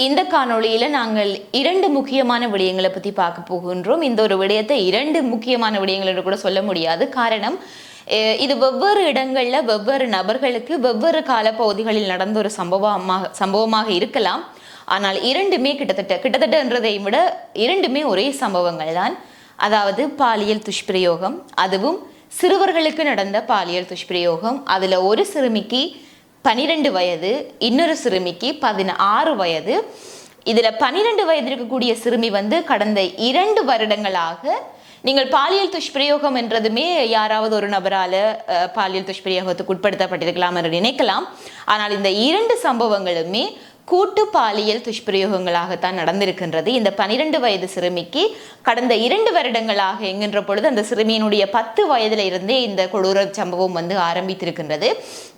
இந்த காணொளியில நாங்கள் இரண்டு முக்கியமான விடயங்களை பற்றி பார்க்க போகின்றோம். இந்த ஒரு விடயத்தை இரண்டு முக்கியமான விடயங்கள் என்று கூட சொல்ல முடியாது. காரணம், இது வெவ்வேறு இடங்கள்ல வெவ்வேறு நபர்களுக்கு வெவ்வேறு காலப்பகுதிகளில் நடந்த ஒரு சம்பவமாக இருக்கலாம். ஆனால் இரண்டுமே கிட்டத்தட்டன்றதை விட இரண்டுமே ஒரே சம்பவங்கள் தான். அதாவது பாலியல் துஷ்பிரயோகம், அதுவும் சிறுவர்களுக்கு நடந்த பாலியல் துஷ்பிரயோகம். அதுல ஒரு சிறுமிக்கு 12 வயது, இன்னொரு சிறுமிக்கு 16 வயது. இதுல 12 வயது இருக்கக்கூடிய சிறுமி கடந்த 2 வருடங்களாக, நீங்கள் பாலியல் துஷ்பிரயோகம் என்றதுமே யாராவது ஒரு நபரால பாலியல் துஷ்பிரயோகத்துக்கு உட்படுத்தப்பட்டிருக்கலாம் என்று நினைக்கலாம். ஆனால் இந்த 2 சம்பவங்களுமே கூட்டு பாலியல் துஷ்பிரயோகங்களாகத்தான் நடந்திருக்கின்றது. இந்த 12 வயது சிறுமிக்கு கடந்த 2 வருடங்களாக என்கின்ற பொழுது அந்த சிறுமியினுடைய 10 வயதுல இருந்தே இந்த கொடூர சம்பவம் ஆரம்பித்திருக்கின்றது.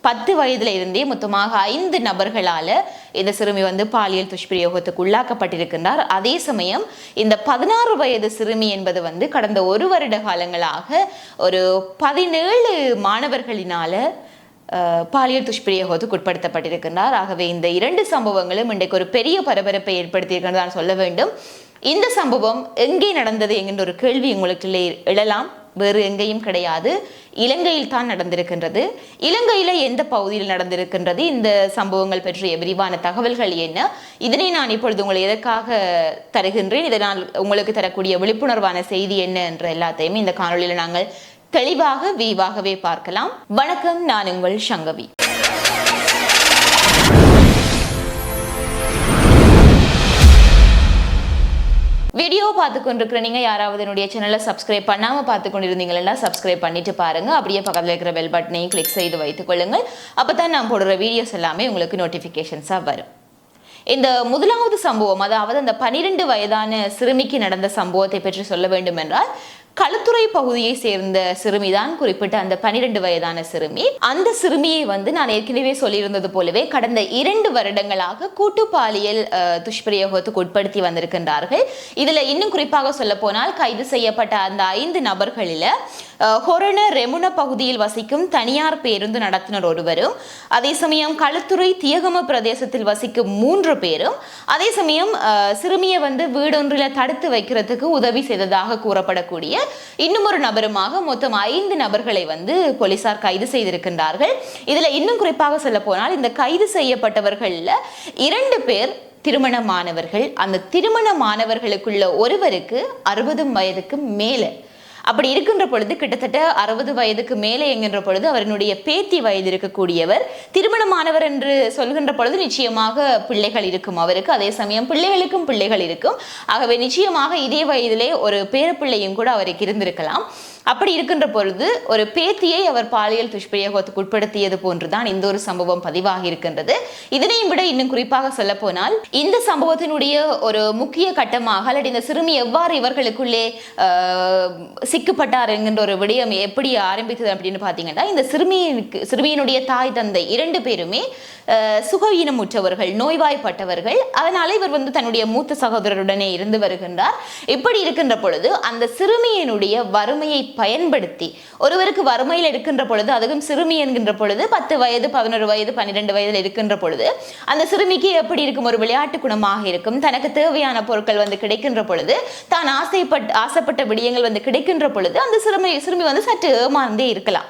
10 வயதுல இருந்தே மொத்தமாக 5 நபர்களால இந்த சிறுமி பாலியல் துஷ்பிரயோகத்துக்கு உள்ளாக்கப்பட்டிருக்கின்றார். அதே சமயம் இந்த 16 வயது சிறுமி என்பது கடந்த 1 வருட காலங்களாக ஒரு 17 மாணவர்களினால பாலியல் துஷ்பிரயோகத்துக்கு உட்படுத்தப்பட்டிருக்கின்றார். ஆகவே இந்த 2 சம்பவங்களும் இன்றைக்கு ஒரு பெரிய பரபரப்பை ஏற்படுத்தியிருக்கின்றதான் சொல்ல வேண்டும். இந்த சம்பவம் எங்கே நடந்தது என்கின்ற ஒரு கேள்வி உங்களுக்கு எழலாம். வேறு எங்கேயும் கிடையாது, இலங்கையில் தான் நடந்திருக்கின்றது. இலங்கையில எந்த பகுதியில் நடந்திருக்கின்றது, இந்த சம்பவங்கள் பற்றிய விரிவான தகவல்கள் என்ன, இதனை நான் இப்பொழுது உங்களை எதற்காக தருகின்றேன், இதனால் உங்களுக்கு தரக்கூடிய விழிப்புணர்வான செய்தி என்ன என்ற எல்லாத்தையும் இந்த காணொலியில் நாங்கள் தெளிவாக விரிவாகவே பார்க்கலாம். வணக்கம், நான் உங்கள் சங்கவி. வீடியோ பார்த்து கொண்டிருக்கிற நீங்க யாராவது என்னுடைய சேனலை சப்ஸ்கிரைப் பண்ணாம பார்த்து கொண்டிருந்தீங்கன்னா சப்ஸ்கிரைப் பண்ணிட்டு பாருங்க. அப்படியே பக்கத்தில் இருக்கிற பெல் பட்டனையும் கிளிக் செய்து வைத்துக் கொள்ளுங்கள். அப்பதான் நான் போடுற வீடியோஸ் எல்லாமே உங்களுக்கு நோட்டிபிகேஷன்ஸா வரும். இந்த முதலாவது சம்பவம், அதாவது அந்த 12 வயதான சிறுமிக்கு நடந்த சம்பவத்தை பற்றி சொல்ல வேண்டும் என்றால், களுத்துறை பகுதியை சேர்ந்த சிறுமிதான் குறிப்பிட்ட அந்த 12 வயதான சிறுமி. அந்த சிறுமியை நான் ஏற்கனவே சொல்லியிருந்தது போலவே கடந்த 2 வருடங்களாக கூட்டு பாலியல் துஷ்பிரயோகத்துக்கு உட்படுத்தி வந்திருக்கின்றார்கள். இதுல இன்னும் குறிப்பாக சொல்ல போனால், கைது செய்யப்பட்ட அந்த 5 நபர்களில ஹொரண ரெமுன பகுதியில் வசிக்கும் தனியார் பேருந்து நடத்துனர் ஒருவரும், அதே சமயம் களுத்துறை தியகம பிரதேசத்தில் வசிக்கும் 3 பேரும், அதே சமயம் சிறுமியை வீடொன்றில தடுத்து வைக்கிறதுக்கு உதவி செய்ததாக கூறப்படக்கூடிய இன்னும் ஒரு நபருமாக மொத்தம் 5 நபர்களை போலீசார் கைது செய்திருக்கின்றார்கள். இதுல இன்னும் குறிப்பாக சொல்ல போனால், இந்த கைது செய்யப்பட்டவர்கள்ல 2 பேர் திருமணமானவர்கள். அந்த திருமணமானவர்களுக்குள்ள ஒருவருக்கு 60 வயதுக்கு மேல. அப்படி இருக்கின்ற பொழுது, கிட்டத்தட்ட 60 வயதுக்கு மேலே என்கின்ற பொழுது அவருடைய பேத்தி வயது இருக்கக்கூடியவர். திருமணமானவர் என்று சொல்கின்ற பொழுது நிச்சயமாக பிள்ளைகள் இருக்கும் அவருக்கு, அதே சமயம் பிள்ளைகளுக்கும் பிள்ளைகள் இருக்கும். ஆகவே நிச்சயமாக இதே வயதிலே ஒரு பேரப்பிள்ளையும் கூட அவருக்கு இருந்திருக்கலாம். அப்படி இருக்கின்ற பொழுது ஒரு பேத்தியை அவர் பாலியல் துஷ்பிரயோகத்துக்கு உட்படுத்தியது போன்றுதான் இந்த ஒரு சம்பவம் பதிவாகி இருக்கின்றது. இதனையும் விட இன்னும் குறிப்பாக சொல்ல போனால், இந்த சம்பவத்தினுடைய ஒரு முக்கிய கட்டமாக, அல்லது இந்த சிறுமி எவ்வாறு இவர்களுக்குள்ளே சிக்கப்பட்டார் என்கின்ற ஒரு விடயம் எப்படி ஆரம்பித்தது அப்படின்னு பார்த்தீங்கன்னா, இந்த சிறுமியினுடைய தாய் தந்தை 2 பேருமே சுகவீனமுற்றவர்கள், நோய்வாய்ப்பட்டவர்கள். அதனால இவர் தன்னுடைய மூத்த சகோதரருடனே இருந்து வருகின்றார். இப்படி இருக்கின்ற பொழுது அந்த சிறுமியினுடைய வறுமையை பயன்படுத்தி, ஒருவருக்கு வறுமையில் இருக்கின்ற பொழுது, அதுவும் சிறுமி என்கின்ற பொழுது 10 வயது 11 வயது 12 வயதில் இருக்கின்ற பொழுது அந்த சிறுமிக்கு எப்படி இருக்கும், ஒரு விளையாட்டு குணமாக இருக்கும். தனக்கு தேவையான பொருட்கள் கிடைக்கின்ற பொழுது, தான் ஆசைப்பட்ட விடயங்கள் கிடைக்கின்ற பொழுது அந்த சிறுமி சற்று ஏமாந்தே இருக்கலாம்.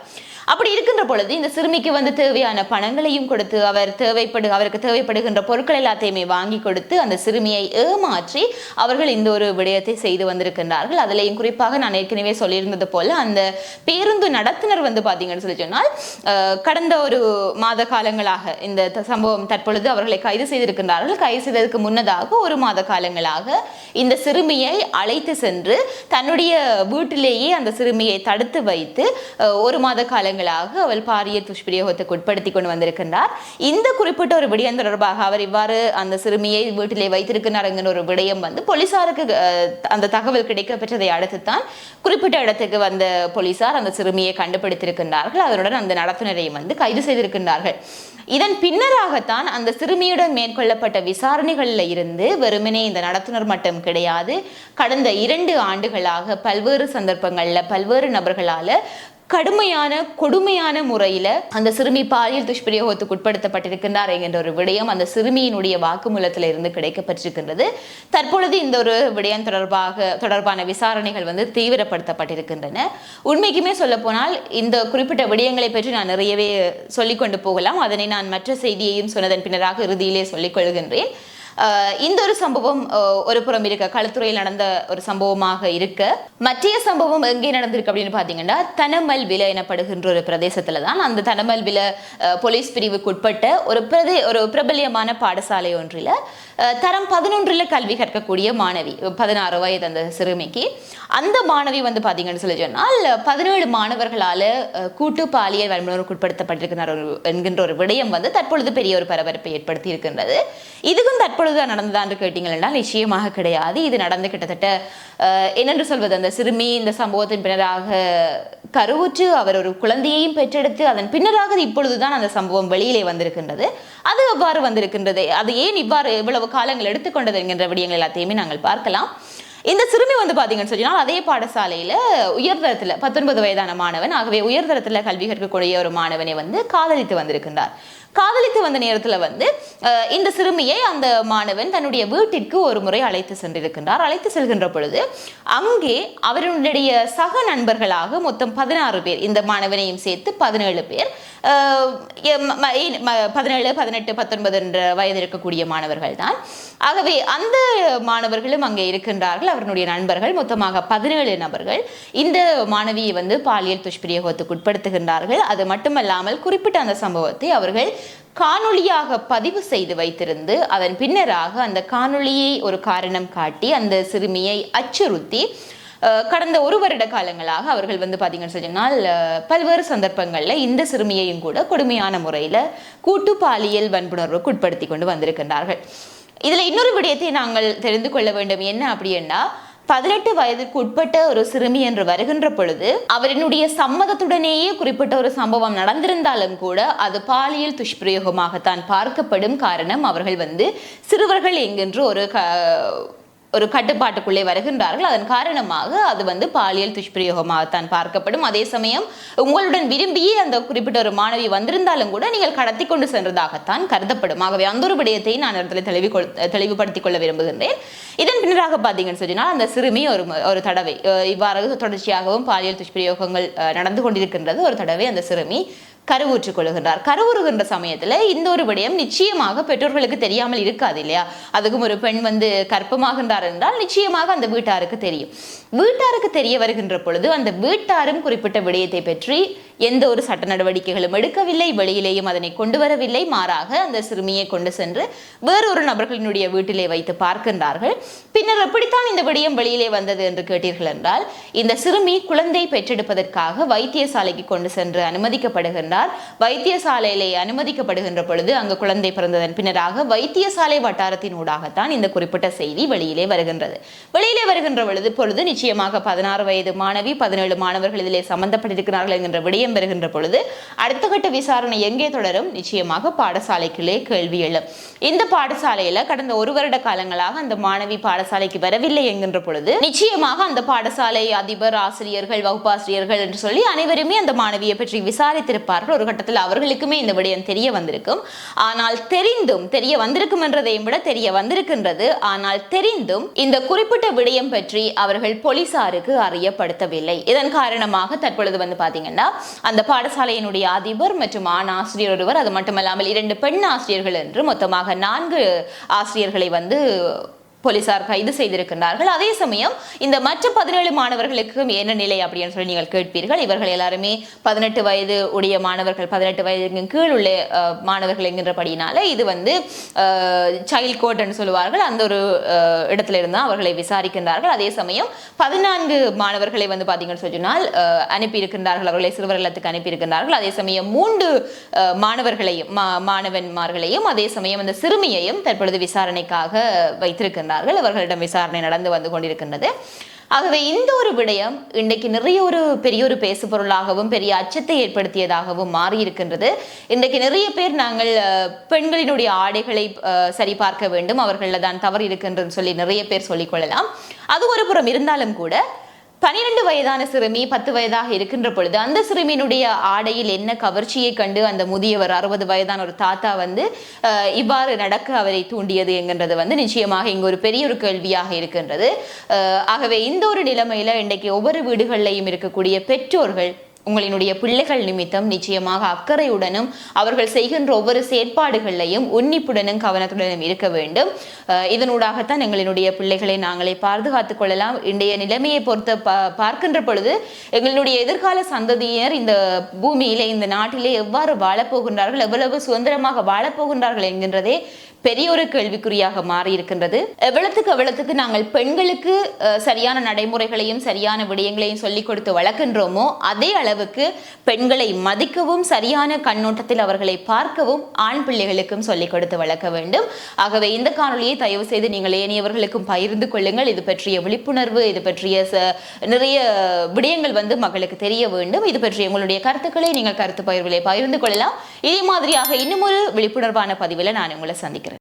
அப்படி இருக்கின்ற பொழுது இந்த சிறுமிக்கு தேவையான பணங்களையும் கொடுத்து, அவருக்கு தேவைப்படுகின்ற பொருட்கள் எல்லாத்தையுமே வாங்கி கொடுத்து அந்த சிறுமியை ஏமாற்றி அவர்கள் இந்த ஒரு விடயத்தை செய்து வந்திருக்கின்றார்கள். அதிலையும் குறிப்பாக நான் ஏற்கனவே சொல்லியிருந்தது போல, அந்த பேருந்து நடத்துனர் பார்த்தீங்கன்னு சொல்லி சொன்னால், கடந்த ஒரு மாத காலங்களாக இந்த சம்பவம் தற்பொழுது அவர்களை கைது செய்திருக்கின்றார்கள். கைது செய்ததற்கு முன்னதாக 1 மாத காலங்களாக இந்த சிறுமியை அழைத்து சென்று தன்னுடைய வீட்டிலேயே அந்த சிறுமியை தடுத்து வைத்து 1 மாத கால அவள் பாலியல் துஷ்பிரயோகத்துக்கு உட்படுத்தி கொண்டு வந்திருக்கின்றார். இந்த குறிப்பிட்ட ஒரு விடயம் தொடர்பாக அவர் இவ்வாறு அந்த சிறுமியை வீட்டிலே வைத்திருக்கிறார் என்கிற ஒரு விடயம் போலீசாருக்கு அந்த தகவல் கிடைக்க பெற்றதை அடுத்துத்தான் குறிப்பிட்ட இடத்துக்கு வந்த போலீசார் அந்த சிறுமியை கண்டுபிடித்திருக்கின்றார்கள். அதனுடன் அந்த நடத்துனரையும் கைது செய்திருக்கின்றார்கள். இதன் பின்னராகத்தான் அந்த சிறுமியுடன் மேற்கொள்ளப்பட்ட விசாரணைகளில் இருந்து வெறுமனே இந்த நடத்துனர் மட்டும் கிடையாது, கடந்த 2 ஆண்டுகளாக பல்வேறு சந்தர்ப்பங்கள்ல பல்வேறு நபர்களால கடுமையான கொடுமையான முறையில அந்த சிறுமி பாலியல் துஷ்பிரயோகத்துக்கு உட்படுத்தப்பட்டிருக்கின்றார் என்கின்ற ஒரு விடயம் அந்த சிறுமியினுடைய வாக்குமூலத்தில் இருந்து கிடைக்கப்பட்டிருக்கின்றது. தற்பொழுது இந்த ஒரு விடயம் தொடர்பான விசாரணைகள் வந்து தீவிரப்படுத்தப்பட்டிருக்கின்றன. உண்மைக்குமே சொல்ல போனால் இந்த குறிப்பிட்ட விடயங்களை பற்றி நான் நிறையவே சொல்லிக்கொண்டு போகலாம். அதனை நான் மற்ற செய்தியையும் சொன்னதன் பின்னராக இறுதியிலே சொல்லிக் கொள்கின்றேன். இந்த ஒரு சம்பவம் ஒரு புறம் இருக்க களத்துறையில் நடந்த ஒரு சம்பவமாக இருக்க, மற்றைய சம்பவம் எங்கே நடந்திருக்கு அப்படின்னு பாத்தீங்கன்னா தனமல் வில எனப்படுகின்ற ஒரு பிரதேசத்துல தான். அந்த தனமல் வில போலீஸ் பிரிவுக்கு உட்பட்ட ஒரு பிரபல்யமான பாடசாலை ஒன்றில் தரம் 11 கல்வி கற்கக்கூடிய மாணவி 16 வயது அந்த சிறுமிக்கு. அந்த மாணவி வந்து பாத்தீங்கன்னு சொல்லி சொன்னால் 17 மாணவர்களால கூட்டு பாலியல் வன்முறைக்கு உட்படுத்தப்பட்டிருக்கிறார் என்கின்ற ஒரு விடயம் வந்து தற்பொழுது பெரிய ஒரு பரபரப்பை ஏற்படுத்தி இருக்கின்றது. இதுக்கும் தற்பொழுது நடந்ததான்னு கேட்டீங்கன்னா நிச்சயமாக கிடையாது. இது நடந்து கிட்டத்தட்ட என்னென்று சொல்வது, அந்த சிறுமி இந்த சம்பவத்தின் பின்னராக கருவுற்று அவர் ஒரு குழந்தையையும் பெற்றெடுத்து அதன் பின்னராக இப்பொழுதுதான் அந்த சம்பவம் வெளியிலே வந்திருக்கின்றது. அது எவ்வாறு வந்திருக்கின்றது, அது ஏன் இவ்வளவு காலங்கள் எடுத்துக்கொண்டது என்கின்ற விடயங்கள் எல்லாத்தையுமே நாங்கள் பார்க்கலாம். இந்த சிறுமி வந்து பாத்தீங்கன்னு சொன்னால் அதே பாடசாலையில உயர்தரத்துல 19 வயதான மாணவன், ஆகவே உயர்தரத்துல கல்வி கற்கக்கூடிய ஒரு மாணவனை வந்து காதலித்து வந்திருக்கின்றார். காதலித்து வந்த நேரத்துல வந்து இந்த சிறுமியை அந்த மாணவன் தன்னுடைய வீட்டிற்கு ஒரு முறை அழைத்து சென்றிருக்கின்றார். அழைத்து செல்கின்ற பொழுது அங்கே அவருடைய சக நண்பர்களாக மொத்தம் 16 பேர், இந்த மாணவனையும் சேர்த்து 17 பேர், 17, 18, 19 என்ற வயது இருக்கக்கூடிய மாணவர்கள் தான். ஆகவே அந்த மாணவர்களும் அங்கே இருக்கின்றார்கள். அவர்களுடைய நண்பர்கள் மொத்தமாக 17 நபர்கள் இந்த மாணவியை வந்து பாலியல் துஷ்பிரயோகத்துக்கு உட்படுத்துகின்றார்கள். அது மட்டுமல்லாமல் குறிப்பிட்ட அந்த சம்பவத்தை அவர்கள் காணொளியாக பதிவு செய்து வைத்திருந்து அதன் பின்னராக அந்த காணொளியை ஒரு காரணம் காட்டி அந்த சிறுமியை அச்சுறுத்தி கடந்த 1 வருட காலங்களாக அவர்கள் வந்து பாத்தீங்கன்னு சொன்னால் பல்வேறு சந்தர்ப்பங்கள்ல இந்த சிறுமியையும் கூட கொடுமையான முறையில கூட்டு பாலியல் வன்புணர்வுக்கு உட்படுத்தி கொண்டு வந்திருக்கின்றார்கள். இதுல இன்னொரு விடயத்தை நாங்கள் தெரிந்து கொள்ள வேண்டும். என்ன அப்படின்னா, 18 வயதுக்கு உட்பட்ட ஒரு சிறுமி என்று வருகின்ற பொழுது அவரினுடைய சம்மதத்துடனேயே குறிப்பிட்ட ஒரு சம்பவம் நடந்திருந்தாலும் கூட அது பாலியல் துஷ்பிரயோகமாகத்தான் பார்க்கப்படும். காரணம், அவர்கள் வந்து சிறுவர்கள் என்கின்ற ஒரு கட்டுப்பாட்டுக்குள்ளே வருகின்றார்கள். அதன் காரணமாக அது வந்து பாலியல் துஷ்பிரயோகமாகத்தான் பார்க்கப்படும். அதே சமயம் உங்களுடன் விரும்பியே அந்த குறிப்பிட்ட ஒரு மாணவி வந்திருந்தாலும் கூட நீங்கள் கடத்தி கொண்டு சென்றதாகத்தான் கருதப்படும். ஆகவே அந்த ஒரு விடயத்தை நான் இடத்துல தெளிவுபடுத்திக் கொள்ள விரும்புகின்றேன். இதன் பின்னராக பார்த்தீங்கன்னு சொன்னால் அந்த சிறுமி ஒரு தடவை இவ்வாறு தொடர்ச்சியாகவும் பாலியல் துஷ்பிரயோகங்கள் நடந்து கொண்டிருக்கின்றது. ஒரு தடவை அந்த சிறுமி கருவுற்றுக் கொள்ளுகின்றார். கருவுறுகின்ற சமயத்துல இந்த ஒரு விடயம் நிச்சயமாக பெற்றோர்களுக்கு தெரியாமல் இருக்காது இல்லையா? அதுக்கும் ஒரு பெண் வந்து கர்ப்பமாகின்றார் என்றால் நிச்சயமாக அந்த வீட்டாருக்கு தெரியும். வீட்டாருக்கு தெரிய வருகின்ற பொழுது அந்த வீட்டாரும் குறிப்பிட்ட விடயத்தை பற்றி எந்த ஒரு சட்ட நடவடிக்கைகளும் எடுக்கவில்லை, வெளியிலேயும் அதனை கொண்டு வரவில்லை. மாறாக அந்த சிறுமியை கொண்டு சென்று வேறொரு நபர்களினுடைய வீட்டிலே வைத்து பார்க்கின்றார்கள். பின்னர் எப்படித்தான் இந்த விடயம் வெளியிலே வந்தது என்று கேட்டீர்கள் என்றால், இந்த சிறுமி குழந்தை பெற்றெடுப்பதற்காக வைத்தியசாலைக்கு கொண்டு சென்று அனுமதிக்கப்படுகின்றார். வைத்தியசாலையிலே அனுமதிக்கப்படுகின்ற பொழுது அங்கு குழந்தை பிறந்ததன் பின்னராக வைத்தியசாலை வட்டாரத்தின் ஊடாகத்தான் இந்த குறிப்பிட்ட செய்தி வெளியிலே வருகின்றது. வெளியிலே வருகின்ற பொழுது நிச்சயமாக 16 வயது மாணவி, 17 மாணவர்கள் இதிலே சம்பந்தப்பட்டிருக்கிறார்கள் என்கின்ற விடயம் வருகின்ற பொழுது அடுத்த கட்ட விசாரணை எங்கே தொடரும்? நிச்சயமாக பாடசாலைக்குள்ளே கேள்வி எழும். இந்த பாடசாலையில கடந்த 1 வருட காலங்களாக அந்த மாணவி பாடசாலைக்கு வரவில்லை என்கின்ற பொழுது நிச்சயமாக அந்த பாடசாலை அதிபர், ஆசிரியர்கள், வகுப்பாசிரியர்கள் என்று சொல்லி அனைவருமே அந்த மாணவியை பற்றி விசாரித்திருப்பார்கள். ஒரு கட்டத்தில் அவர்களுக்குமே இந்த விடயம் தெரிய வந்திருக்கும். ஆனால் தெரிந்தும், தெரிய வந்திருக்கும் என்றதையும் விட தெரிய வந்திருக்கின்றது, ஆனால் தெரிந்தும் இந்த குறிப்பிட்ட விடயம் பற்றி அவர்கள் போலீசாருக்கு அறியப்படுத்தவில்லை. இதன் காரணமாக தற்பொழுது வந்து பாத்தீங்கன்னா அந்த பாடசாலையினுடைய அதிபர் மற்றும் ஆண் ஆசிரியர் ஒருவர், அது மட்டுமல்லாமல் 2 பெண் ஆசிரியர்கள் என்று மொத்தமாக 4 ஆசிரியர்களை வந்து போலீசார் கைது செய்திருக்கின்றார்கள். அதே சமயம் இந்த மற்ற 17 மாணவர்களுக்கும் என்ன நிலை அப்படின்னு சொல்லி நீங்கள் கேட்பீர்கள். இவர்கள் எல்லாருமே 18 வயது உடைய மாணவர்கள், 18 வயதுக்கு கீழ் உள்ள மாணவர்கள் என்கின்றபடினால இது வந்து சைல்ட் கோர்ட் என்று சொல்லுவார்கள். அந்த ஒரு இடத்துல இருந்து அவர்களை விசாரிக்கின்றார்கள். அதே சமயம் 14 மாணவர்களை வந்து பார்த்தீங்கன்னு சொன்னால் அனுப்பியிருக்கின்றார்கள், அவர்களை சிறுவர் இல்லத்துக்கு அனுப்பியிருக்கின்றார்கள். அதே சமயம் 3 மாணவன்மார்களையும் அதே சமயம் அந்த சிறுமியையும் தற்பொழுது விசாரணைக்காக வைத்திருக்கின்றார்கள். அவர்களிடம் விசாரணை நடந்து வந்து கொண்டிருக்கின்றது. ஆகவே இந்த ஒரு விடயம் இன்றைக்கு பெரிய ஒரு பேசு பொருளாகவும் பெரிய அச்சத்தை ஏற்படுத்தியதாகவும் மாறி இருக்கின்றது. இன்றைக்கு நிறைய பேர் நாங்கள் பெண்களினுடைய ஆடைகளை சரி பார்க்க வேண்டும், அவர்கள தான் தவறு இருக்கின்றது சொல்லி நிறைய பேர் சொல்லிக் கொள்ளலாம். அது ஒரு புறம் இருந்தாலும் கூட 12 வயதான சிறுமி 10 வயதாக இருக்கின்ற பொழுது அந்த சிறுமியினுடைய ஆடையில் என்ன கவர்ச்சியை கண்டு அந்த முதியவர் 60 வயதான ஒரு தாத்தா வந்து இவ்வாறு நடக்க அவரை தூண்டியது என்கின்றது வந்து நிச்சயமாக இங்கு ஒரு பெரிய ஒரு கேள்வியாக இருக்கின்றது. ஆகவே இந்த ஒரு நிலைமையில இன்றைக்கு ஒவ்வொரு வீடுகளிலையும் இருக்கக்கூடிய பெற்றோர்கள் உங்களினுடைய பிள்ளைகள் நிமித்தம் நிச்சயமாக அக்கறையுடனும் அவர்கள் செய்கின்ற ஒவ்வொரு செயற்பாடுகளையும் உன்னிப்புடனும் கவனத்துடனும் இருக்க வேண்டும். இதனூடாகத்தான் எங்களினுடைய பிள்ளைகளை நாங்களே பாதுகாத்துக் கொள்ளலாம். இன்றைய நிலைமையை பொறுத்த பார்க்கின்ற பொழுது எங்களுடைய எதிர்கால சந்ததியினர் இந்த பூமியிலே இந்த நாட்டிலே எவ்வாறு வாழப்போகின்றார்கள், எவ்வளவு சுதந்திரமாக வாழப்போகின்றார்கள் என்கின்றதே பெரிய ஒரு கேள்விக்குறியாக மாறி இருக்கின்றது. எவ்வளவுக்கு நாங்கள் பெண்களுக்கு சரியான நடைமுறைகளையும் சரியான விடயங்களையும் சொல்லிக் கொடுத்து வளர்க்கின்றோமோ அதே அளவுக்கு பெண்களை மதிக்கவும் சரியான கண்ணோட்டத்தில் அவர்களை பார்க்கவும் ஆண் பிள்ளைகளுக்கும் சொல்லிக் கொடுத்து வளர்க்க வேண்டும். ஆகவே இந்த காணொலியை தயவு செய்து நீங்கள் ஏனையவர்களுக்கும் பகிர்ந்து கொள்ளுங்கள். இது பற்றிய விழிப்புணர்வு, இது பற்றிய நிறைய விடயங்கள் வந்து மக்களுக்கு தெரிய வேண்டும். இது பற்றிய உங்களுடைய கருத்துக்களை நீங்கள் கருத்து பகிர்விலே பகிர்ந்து கொள்ளலாம். இதே மாதிரியாக இன்னும் ஒரு விழிப்புணர்வான பதிவில் நான் உங்களை சந்திக்கிறேன்.